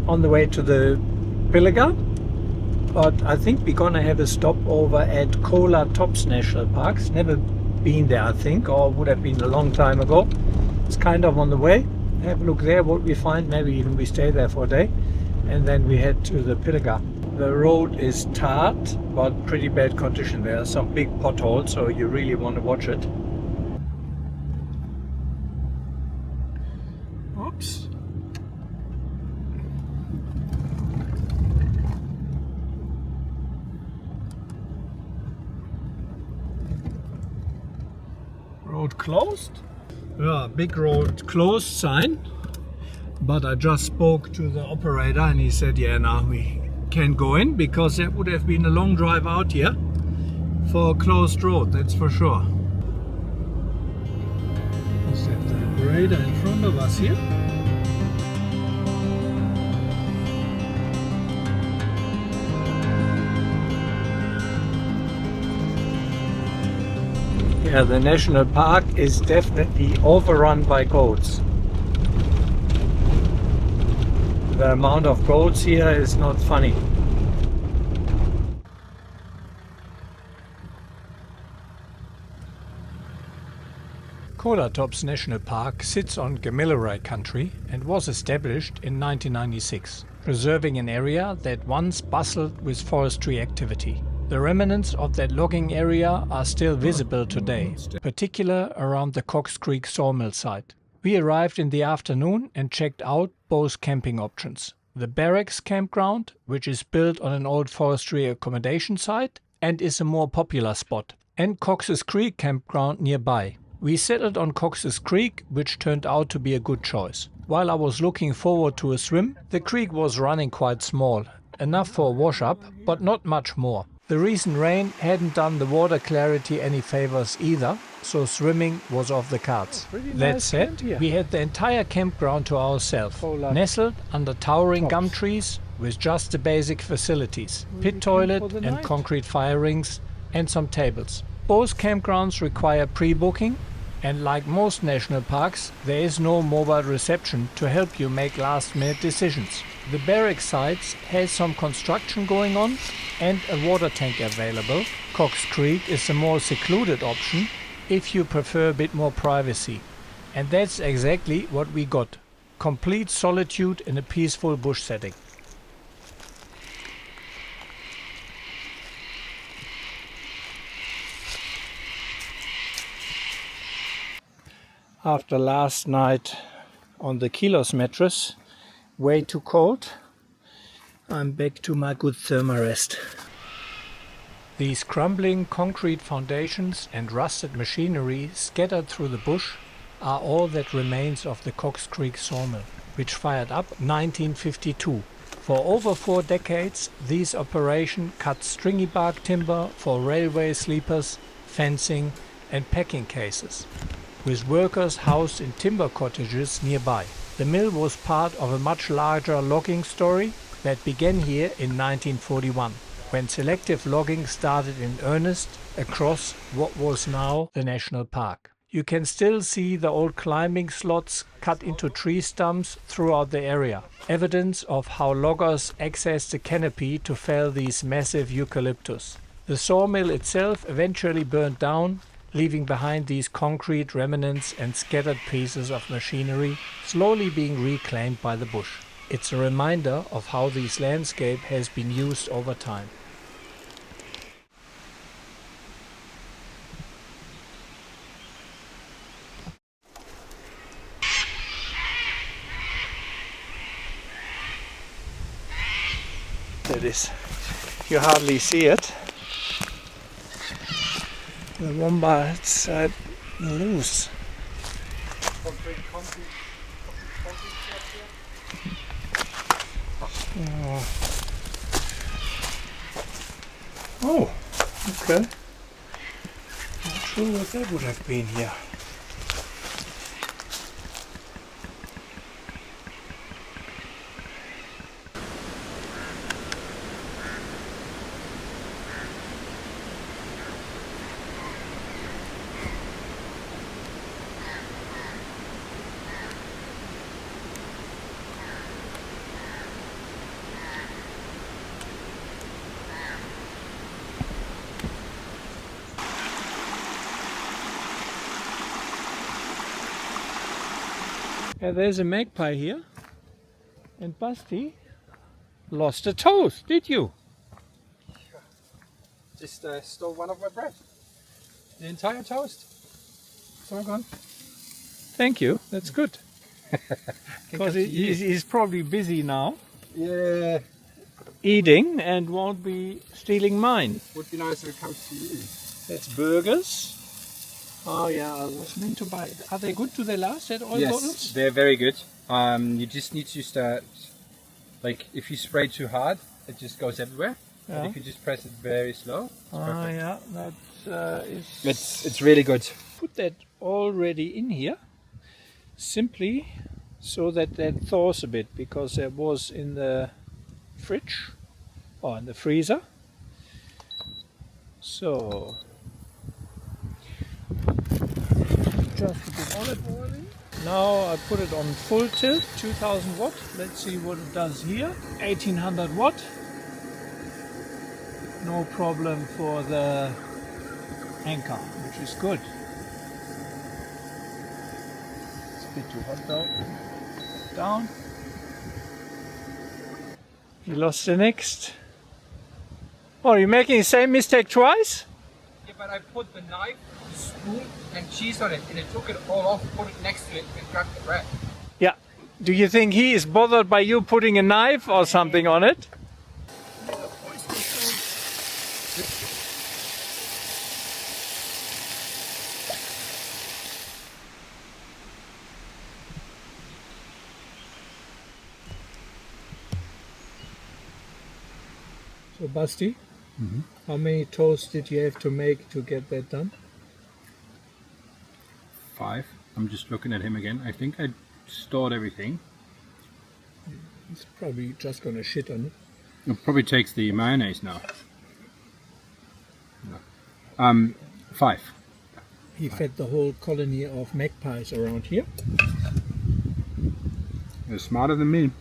on the way to the Pilliga, but I think we're gonna have a stop over at Coolah Tops National Park. Never been there, I think, or would have been a long time ago. It's kind of on the way. Have a look there what we find. Maybe even we stay there for a day, and then we head to the Pilliga. The road is tarred, but pretty bad condition. There are some big potholes, so you really want to watch it. Oops. Road closed. Yeah, big road closed sign. But I just spoke to the operator and he said, yeah, now we can't go in because that would have been a long drive out here for a closed road, that's for sure. Is that the grader in front of us here? Yeah, the national park is definitely overrun by goats. The amount of goats here is not funny. Coolah Tops National Park sits on Gamilarai country and was established in 1996, preserving an area that once bustled with forestry activity. The remnants of that logging area are still visible today, particularly around the Cox Creek sawmill site. We arrived in the afternoon and checked out both camping options. The Barracks campground, which is built on an old forestry accommodation site and is a more popular spot, and Cox Creek campground nearby. We settled on Cox Creek, which turned out to be a good choice. While I was looking forward to a swim, the creek was running quite small, enough for a wash-up, but not much more. The recent rain hadn't done the water clarity any favors either, so swimming was off the cards. That said, we had the entire campground to ourselves, nestled under towering gum trees with just the basic facilities, pit toilet and concrete fire rings and some tables. Both campgrounds require pre-booking, and like most national parks, there is no mobile reception to help you make last-minute decisions. The Barracks sites has some construction going on and a water tank available. Cox Creek is a more secluded option if you prefer a bit more privacy. And that's exactly what we got. Complete solitude in a peaceful bush setting. After last night on the Kilos mattress, way too cold, I'm back to my good thermarest. These crumbling concrete foundations and rusted machinery scattered through the bush are all that remains of the Cox Creek sawmill, which fired up 1952. For over 4 decades, these operations cut stringy bark timber for railway sleepers, fencing and packing cases, with workers housed in timber cottages nearby. The mill was part of a much larger logging story that began here in 1941, when selective logging started in earnest across what was now the national park. You can still see the old climbing slots cut into tree stumps throughout the area, evidence of how loggers accessed the canopy to fell these massive eucalyptus. The sawmill itself eventually burned down, leaving behind these concrete remnants and scattered pieces of machinery slowly being reclaimed by the bush. It's a reminder of how this landscape has been used over time. That is, you hardly see it. The wombats are loose. Oh, okay. Not sure what that would have been here. There's a magpie here. And Basti lost a toast, did you? Just stole one of my bread. The entire toast. It's all gone. Thank you, that's good. Because he's probably busy now. Yeah. Eating and won't be stealing mine. Would be nice if it comes to you. That's burgers. Oh yeah, I was meant to buy it. Are they good? Do they last at oil bottles? Yes, they're very good. You just need to start, like if you spray too hard, it just goes everywhere. Yeah. And if you just press it very slow, it's perfect. Yeah, that is... It's really good. Put that already in here, simply so that thaws a bit, because there was in the fridge or in the freezer. So just a bit olive oil in. Now I put it on full tilt, 2000 watt. Let's see what it does here. 1800 watt. No problem for the anchor, which is good. It's a bit too hot though. Down. You lost the next. Oh, are you making the same mistake twice? Yeah, but I put the knife, the spoon, and cheese on it, and it took it all off, put it next to it, and grabbed the bread. Yeah. Do you think he is bothered by you putting a knife or something on it? So Basti, how many toasts did you have to make to get that done? 5. I'm just looking at him again. I think I stored everything. He's probably just gonna shit on it. It probably takes the mayonnaise now. No. 5. He fed the whole colony of magpies around here. You're smarter than me.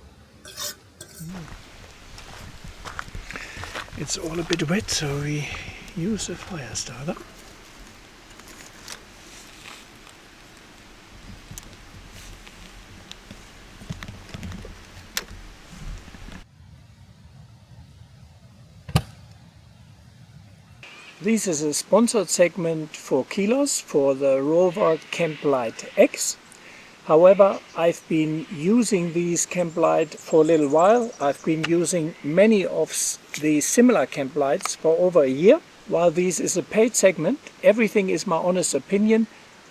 It's all a bit wet, so we use a fire starter. This is a sponsored segment for Kilos for the Rover Light X. However, I've been using these camp light for a little while. I've been using many of the similar camp lights for over a year. While this is a paid segment, everything is my honest opinion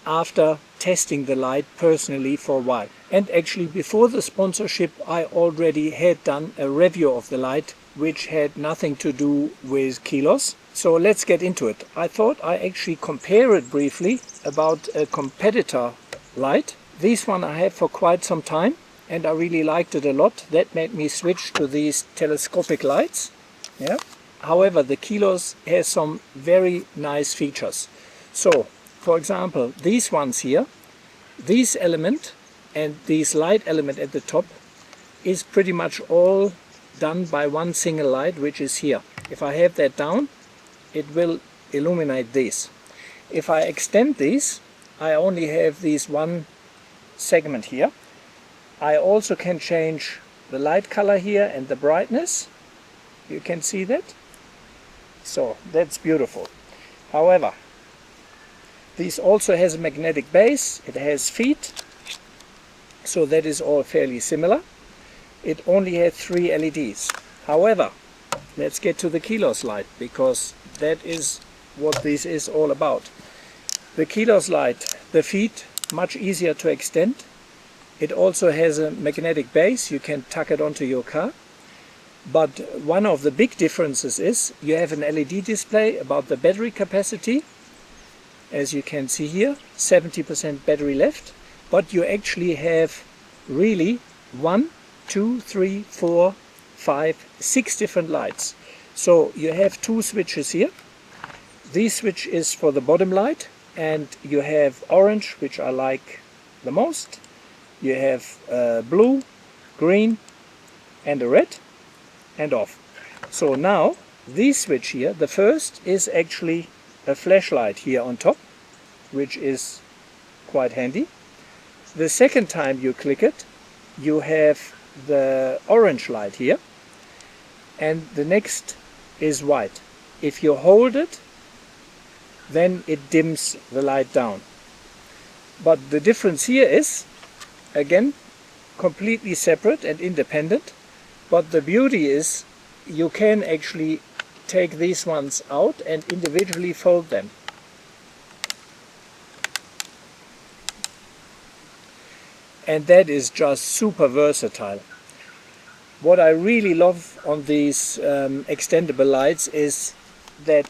after testing the light personally for a while. And actually before the sponsorship I already had done a review of the light which had nothing to do with Kilos. So let's get into it. I thought I actually compare it briefly about a competitor light. This one I had for quite some time and I really liked it a lot. That made me switch to these telescopic lights. Yeah. However, the Kilos has some very nice features. So, for example, these ones here, this element and this light element at the top is pretty much all done by one single light, which is here. If I have that down, it will illuminate this. If I extend this, I only have this one segment here. I also can change the light color here and the brightness. You can see that. So that's beautiful. However, this also has a magnetic base. It has feet. So that is all fairly similar. It only had 3 LEDs. However, let's get to the Kilos light because that is what this is all about. The Kilos light, the feet, much easier to extend. It also has a magnetic base. You can tuck it onto your car. But one of the big differences is you have an LED display about the battery capacity. As you can see here, 70% battery left. But you actually have really 1, 2, 3, 4, 5, 6 different lights. So you have 2 switches here. This switch is for the bottom light, and you have orange, which I like the most. You have blue, green and a red, and off. So now this switch here, the first is actually a flashlight here on top, which is quite handy. The second time you click it, you have the orange light here, and the next is white. If you hold it, then it dims the light down. But the difference here is, again, completely separate and independent. But the beauty is you can actually take these ones out and individually fold them. And that is just super versatile. What I really love on these extendable lights is that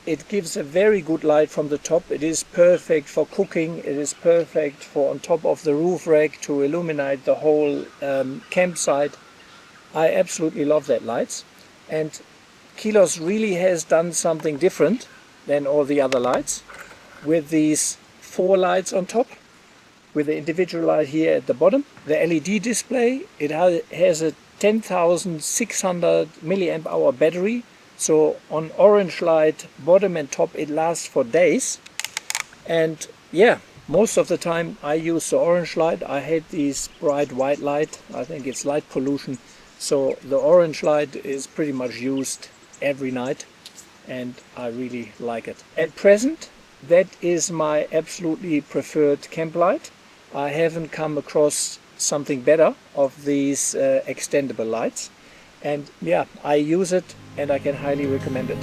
it gives a very good light from the top. It is perfect for cooking. It is perfect for on top of the roof rack to illuminate the whole campsite. I absolutely love that lights. And Kilos really has done something different than all the other lights with these 4 lights on top, with the individual light here at the bottom. The LED display, it has a 10,600 milliamp hour battery. So on orange light, bottom and top, it lasts for days. And yeah, most of the time I use the orange light. I hate these bright white light. I think it's light pollution. So the orange light is pretty much used every night, and I really like it. At present, that is my absolutely preferred camp light. I haven't come across something better of these extendable lights. And yeah, I use it and I can highly recommend it.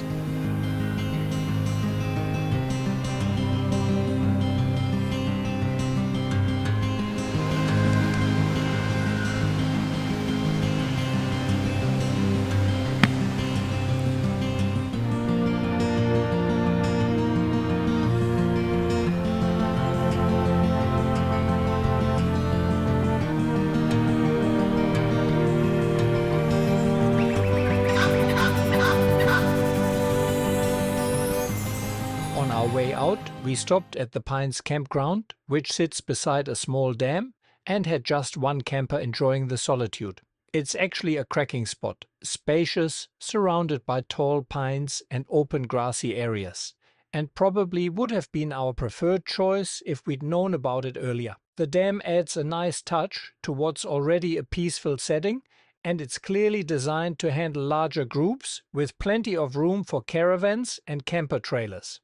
On our way out, we stopped at the Pines Campground, which sits beside a small dam, and had just one camper enjoying the solitude. It's actually a cracking spot, spacious, surrounded by tall pines and open grassy areas, and probably would have been our preferred choice if we'd known about it earlier. The dam adds a nice touch to what's already a peaceful setting, and it's clearly designed to handle larger groups with plenty of room for caravans and camper trailers.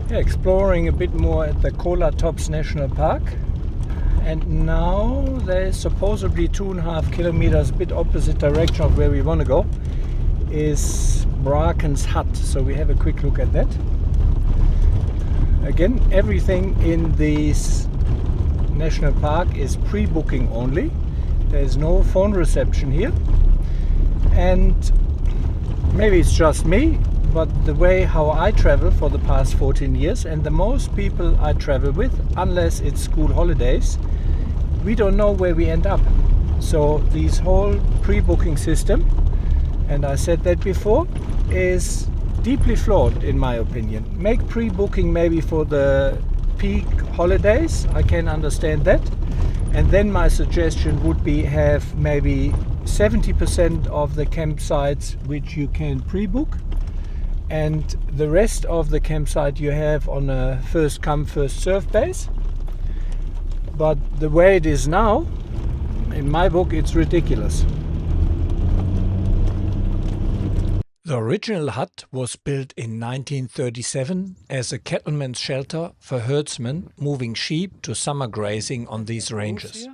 Exploring a bit more at the Coolah Tops National Park, and now there's supposedly 2.5 kilometers, a bit opposite direction of where we want to go, is Bracken's hut. So we have a quick look at that. Again, everything in this national park is pre-booking only. There's no phone reception here, and maybe it's just me, but the way how I travel for the past 14 years, and the most people I travel with, unless it's school holidays, we don't know where we end up. So this whole pre-booking system, and I said that before, is deeply flawed in my opinion. Make pre-booking maybe for the peak holidays, I can understand that, and then my suggestion would be have maybe 70% of the campsites which you can pre-book, and the rest of the campsite you have on a first come first serve base. But the way it is now, in my book, it's ridiculous. The original hut was built in 1937 as a cattleman's shelter for herdsmen moving sheep to summer grazing on these ranges.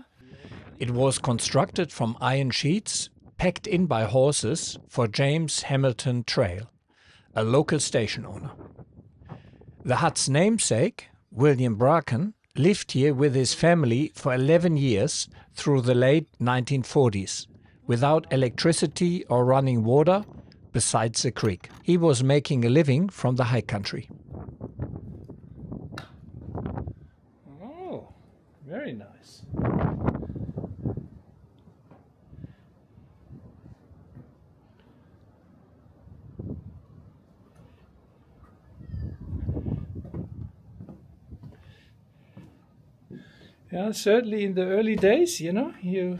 It was constructed from iron sheets packed in by horses for James Hamilton Trail, a local station owner. The hut's namesake, William Bracken, lived here with his family for 11 years through the late 1940s, without electricity or running water besides the creek. He was making a living from the high country. Oh, very nice. Yeah, certainly in the early days, you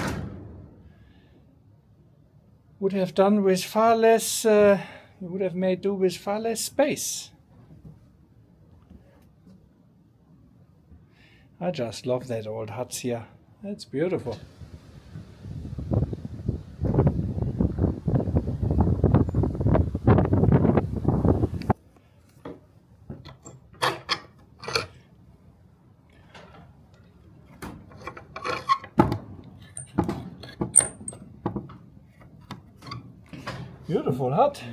would have done with far less, you would have made do with far less space. I just love that old huts here. It's beautiful. Beautiful hut.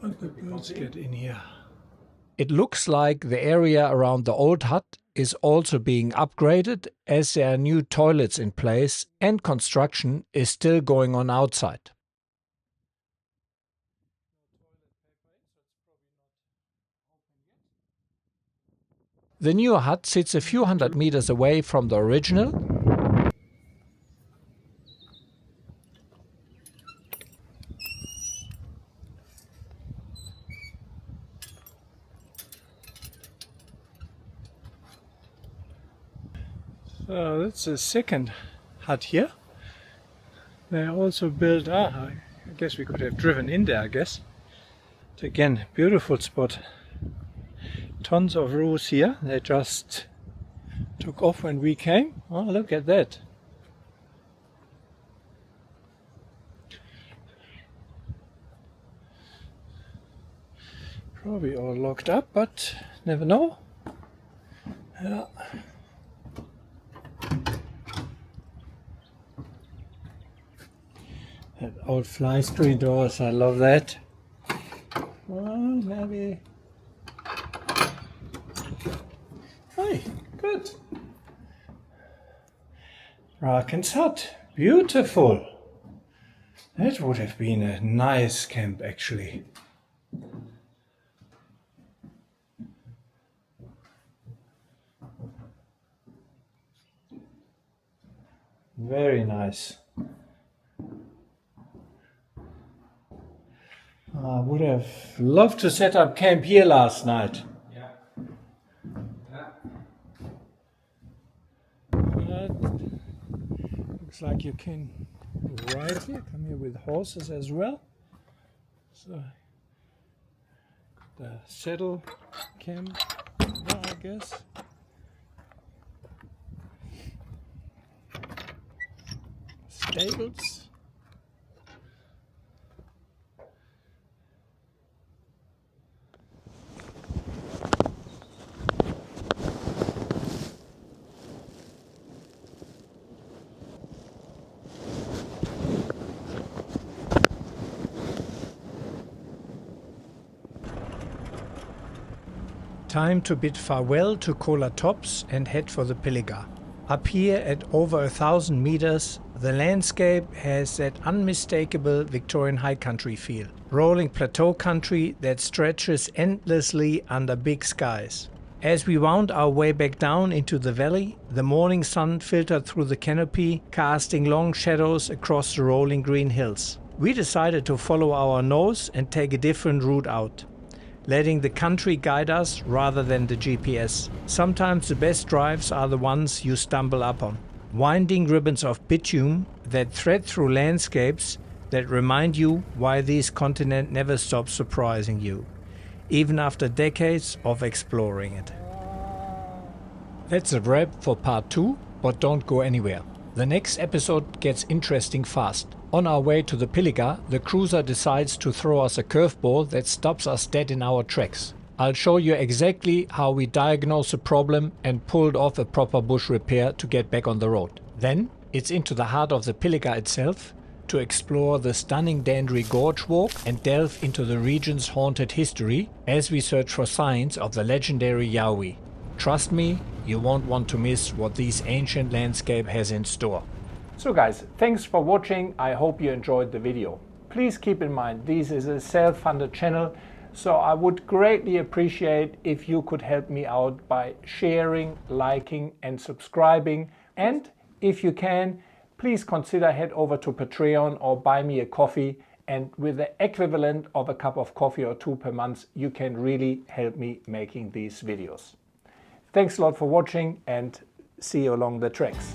Let the birds get in here. It looks like the area around the old hut is also being upgraded, as there are new toilets in place and construction is still going on outside. The new hut sits a few hundred meters away from the original. So that's the second hut here. They also built, I guess we could have driven in there, I guess. But again, beautiful spot. Tons of roofs here. They just took off when we came. Oh, look at that. Probably all locked up, but never know. Yeah. That old fly screen doors, I love that. Well, maybe. Hey, good. Bracken's hut, beautiful. That would have been a nice camp, actually. Very nice. I would have loved to set up camp here last night. Yeah. But looks like you can ride here. Come here with horses as well. So the saddle camp there, I guess. Stables. Time to bid farewell to Coolah Tops and head for the Pilliga. Up here at over 1,000 meters, the landscape has that unmistakable Victorian high country feel. Rolling plateau country that stretches endlessly under big skies. As we wound our way back down into the valley, the morning sun filtered through the canopy, casting long shadows across the rolling green hills. We decided to follow our nose and take a different route out, letting the country guide us rather than the GPS. Sometimes the best drives are the ones you stumble upon. Winding ribbons of bitumen that thread through landscapes that remind you why this continent never stops surprising you, even after decades of exploring it. That's a wrap for part 2, but don't go anywhere. The next episode gets interesting fast. On our way to the Pilliga, the cruiser decides to throw us a curveball that stops us dead in our tracks. I'll show you exactly how we diagnosed the problem and pulled off a proper bush repair to get back on the road. Then it's into the heart of the Pilliga itself to explore the stunning Dandry Gorge walk and delve into the region's haunted history as we search for signs of the legendary Yowie. Trust me, you won't want to miss what this ancient landscape has in store. So guys, thanks for watching. I hope you enjoyed the video. Please keep in mind this is a self-funded channel, so I would greatly appreciate if you could help me out by sharing, liking and subscribing. And if you can, please consider head over to Patreon or buy me a coffee, and with the equivalent of a cup of coffee or two per month, you can really help me making these videos. Thanks a lot for watching and see you along the tracks.